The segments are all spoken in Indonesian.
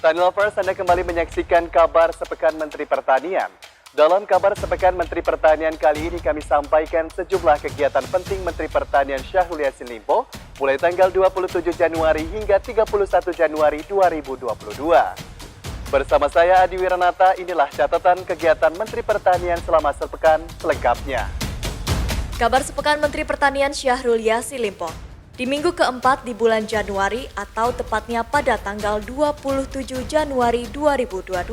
Tani Lovers, Anda kembali menyaksikan kabar sepekan Menteri Pertanian. Dalam kabar sepekan Menteri Pertanian kali ini kami sampaikan sejumlah kegiatan penting Menteri Pertanian Syahrul Yassin Limpo mulai tanggal 27 Januari hingga 31 Januari 2022. Bersama saya Adi Wiranata, inilah catatan kegiatan Menteri Pertanian selama sepekan selengkapnya. Kabar sepekan Menteri Pertanian Syahrul Yassin Limpo. Di minggu keempat di bulan Januari atau tepatnya pada tanggal 27 Januari 2022,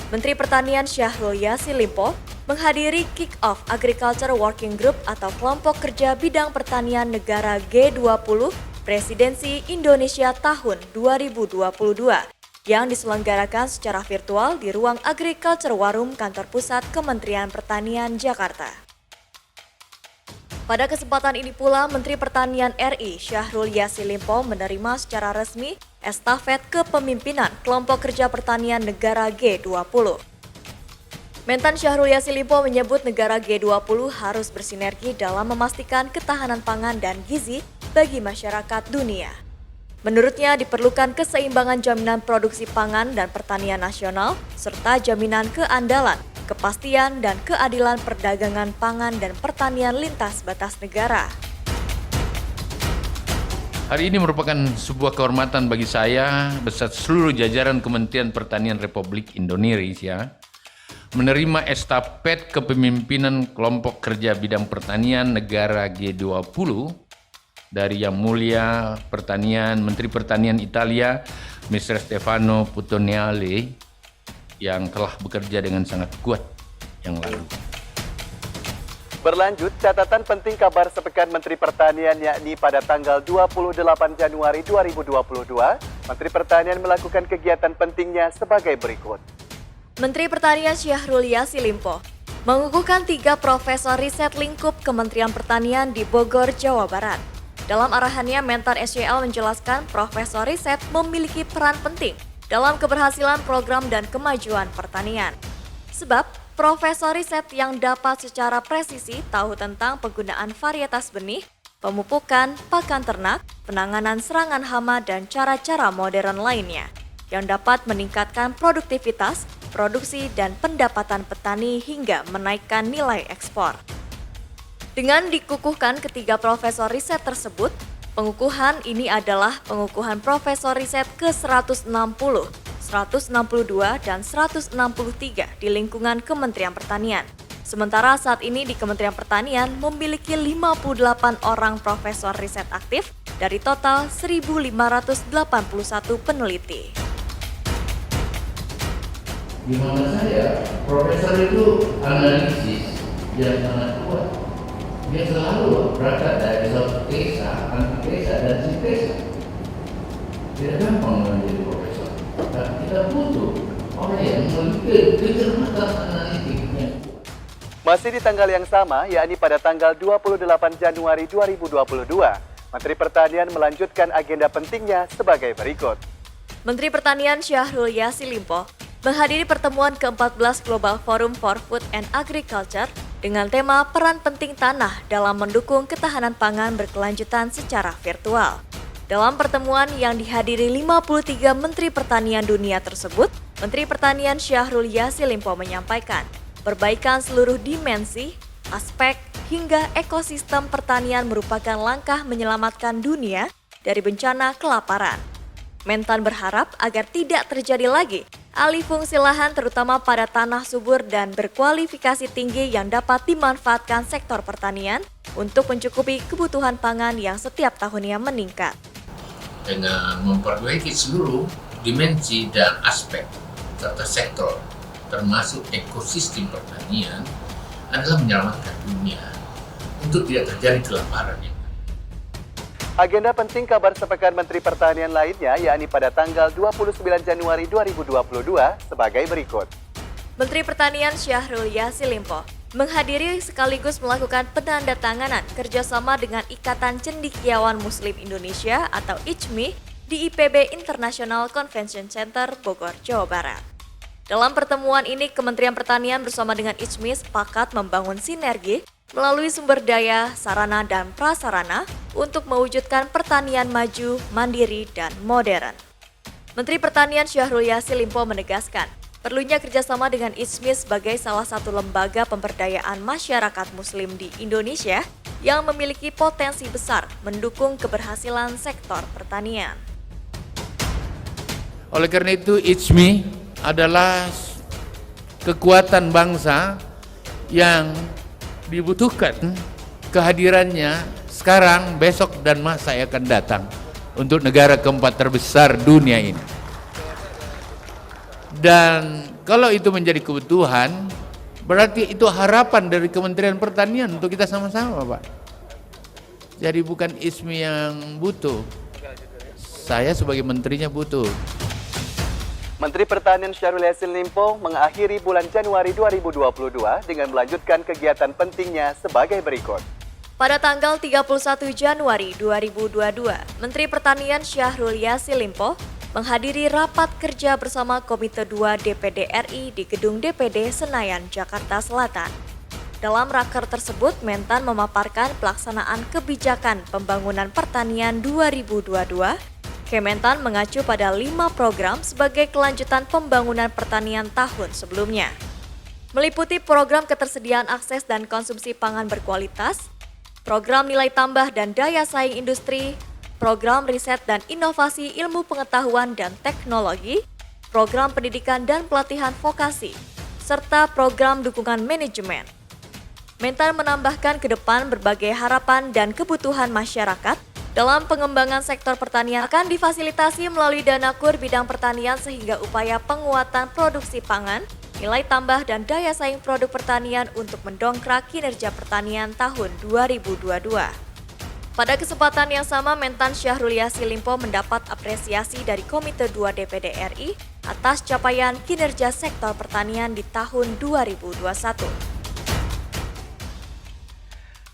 Menteri Pertanian Syahrul Yassin Limpo menghadiri Kick-Off Agriculture Working Group atau kelompok kerja bidang pertanian negara G20 Presidensi Indonesia tahun 2022 yang diselenggarakan secara virtual di ruang Agriculture Warum Kantor Pusat Kementerian Pertanian Jakarta. Pada kesempatan ini pula, Menteri Pertanian RI Syahrul Yassin Limpo menerima secara resmi estafet kepemimpinan Kelompok Kerja Pertanian Negara G20. Mentan Syahrul Yassin Limpo menyebut negara G20 harus bersinergi dalam memastikan ketahanan pangan dan gizi bagi masyarakat dunia. Menurutnya diperlukan keseimbangan jaminan produksi pangan dan pertanian nasional, serta jaminan keandalan, kepastian dan keadilan perdagangan pangan dan pertanian lintas batas negara. Hari ini merupakan sebuah kehormatan bagi saya beserta seluruh jajaran Kementerian Pertanian Republik Indonesia menerima estafet kepemimpinan Kelompok Kerja Bidang Pertanian Negara G20 dari Yang Mulia Menteri Pertanian Italia, Mr. Stefano Putoniale, yang telah bekerja dengan sangat kuat yang lalu. Berlanjut, catatan penting kabar sepekan Menteri Pertanian yakni pada tanggal 28 Januari 2022, Menteri Pertanian melakukan kegiatan pentingnya sebagai berikut. Menteri Pertanian Syahrul Yassin Limpo mengukuhkan 3 profesor riset lingkup Kementerian Pertanian di Bogor, Jawa Barat. Dalam arahannya, Mentan SYL menjelaskan profesor riset memiliki peran penting dalam keberhasilan program dan kemajuan pertanian. Sebab, profesor riset yang dapat secara presisi tahu tentang penggunaan varietas benih, pemupukan, pakan ternak, penanganan serangan hama, dan cara-cara modern lainnya yang dapat meningkatkan produktivitas, produksi, dan pendapatan petani hingga menaikkan nilai ekspor. Dengan dikukuhkan ketiga profesor riset tersebut, pengukuhan ini adalah pengukuhan profesor riset ke-160, 162, dan 163 di lingkungan Kementerian Pertanian. Sementara saat ini di Kementerian Pertanian memiliki 58 orang profesor riset aktif dari total 1.581 peneliti. Gimana saya, profesor itu analisis yang sangat kuat. Dia selalu berangkat dari suatu tesa, antitesa, dan sintesa. Tidak gampang menjadi profesor. Dan kita butuh orang yang memiliki kecermatan analitiknya. Masih di tanggal yang sama, yakni pada tanggal 28 Januari 2022, Menteri Pertanian melanjutkan agenda pentingnya sebagai berikut. Menteri Pertanian Syahrul Yassin Limpo menghadiri pertemuan ke-14 Global Forum for Food and Agriculture dengan tema peran penting tanah dalam mendukung ketahanan pangan berkelanjutan secara virtual. Dalam pertemuan yang dihadiri 53 Menteri Pertanian dunia tersebut, Menteri Pertanian Syahrul Yassin Limpo menyampaikan perbaikan seluruh dimensi, aspek, hingga ekosistem pertanian merupakan langkah menyelamatkan dunia dari bencana kelaparan. Mentan berharap agar tidak terjadi lagi alih fungsi lahan terutama pada tanah subur dan berkualifikasi tinggi yang dapat dimanfaatkan sektor pertanian untuk mencukupi kebutuhan pangan yang setiap tahunnya meningkat. Dengan memperbaiki seluruh dimensi dan aspek serta sektor, termasuk ekosistem pertanian, adalah menyelamatkan dunia untuk tidak terjadi kelaparan. Agenda penting kabar sepekan Menteri Pertanian lainnya yakni pada tanggal 29 Januari 2022 sebagai berikut. Menteri Pertanian Syahrul Yassin Limpo menghadiri sekaligus melakukan penandatanganan kerjasama dengan Ikatan Cendekiawan Muslim Indonesia atau ICMI di IPB International Convention Center, Bogor, Jawa Barat. Dalam pertemuan ini, Kementerian Pertanian bersama dengan ICMI sepakat membangun sinergi melalui sumber daya, sarana, dan prasarana untuk mewujudkan pertanian maju, mandiri, dan modern. Menteri Pertanian Syahrul Yassin Limpo menegaskan, perlunya kerjasama dengan ISMI sebagai salah satu lembaga pemberdayaan masyarakat Muslim di Indonesia yang memiliki potensi besar mendukung keberhasilan sektor pertanian. Oleh karena itu, ISMI adalah kekuatan bangsa yang dibutuhkan kehadirannya sekarang, besok, dan masa yang akan datang untuk negara keempat terbesar dunia ini. Dan kalau itu menjadi kebutuhan, berarti itu harapan dari Kementerian Pertanian untuk kita sama-sama, Pak. Jadi bukan ISMI yang butuh, saya sebagai menterinya butuh. Menteri Pertanian Syahrul Yassin Limpo mengakhiri bulan Januari 2022 dengan melanjutkan kegiatan pentingnya sebagai berikut. Pada tanggal 31 Januari 2022, Menteri Pertanian Syahrul Yassin Limpo menghadiri rapat kerja bersama Komite 2 DPD RI di Gedung DPD Senayan, Jakarta Selatan. Dalam raker tersebut, Mentan memaparkan pelaksanaan kebijakan pembangunan pertanian 2022. Kementan mengacu pada 5 program sebagai kelanjutan pembangunan pertanian tahun sebelumnya. Meliputi program ketersediaan akses dan konsumsi pangan berkualitas, program nilai tambah dan daya saing industri, program riset dan inovasi ilmu pengetahuan dan teknologi, program pendidikan dan pelatihan vokasi, serta program dukungan manajemen. Mentan menambahkan ke depan berbagai harapan dan kebutuhan masyarakat dalam pengembangan sektor pertanian akan difasilitasi melalui dana KUR bidang pertanian sehingga upaya penguatan produksi pangan, nilai tambah dan daya saing produk pertanian untuk mendongkrak kinerja pertanian tahun 2022. Pada kesempatan yang sama, Mentan Syahrul Yassin Limpo mendapat apresiasi dari Komite 2 DPD RI atas capaian kinerja sektor pertanian di tahun 2021.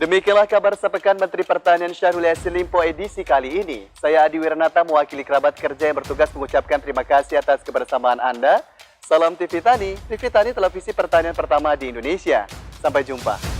Demikianlah kabar sepekan Menteri Pertanian Syahrul Yassin Limpo edisi kali ini. Saya Adi Wiranata mewakili kerabat kerja yang bertugas mengucapkan terima kasih atas kebersamaan Anda. Salam TV Tani televisi pertanian pertama di Indonesia. Sampai jumpa.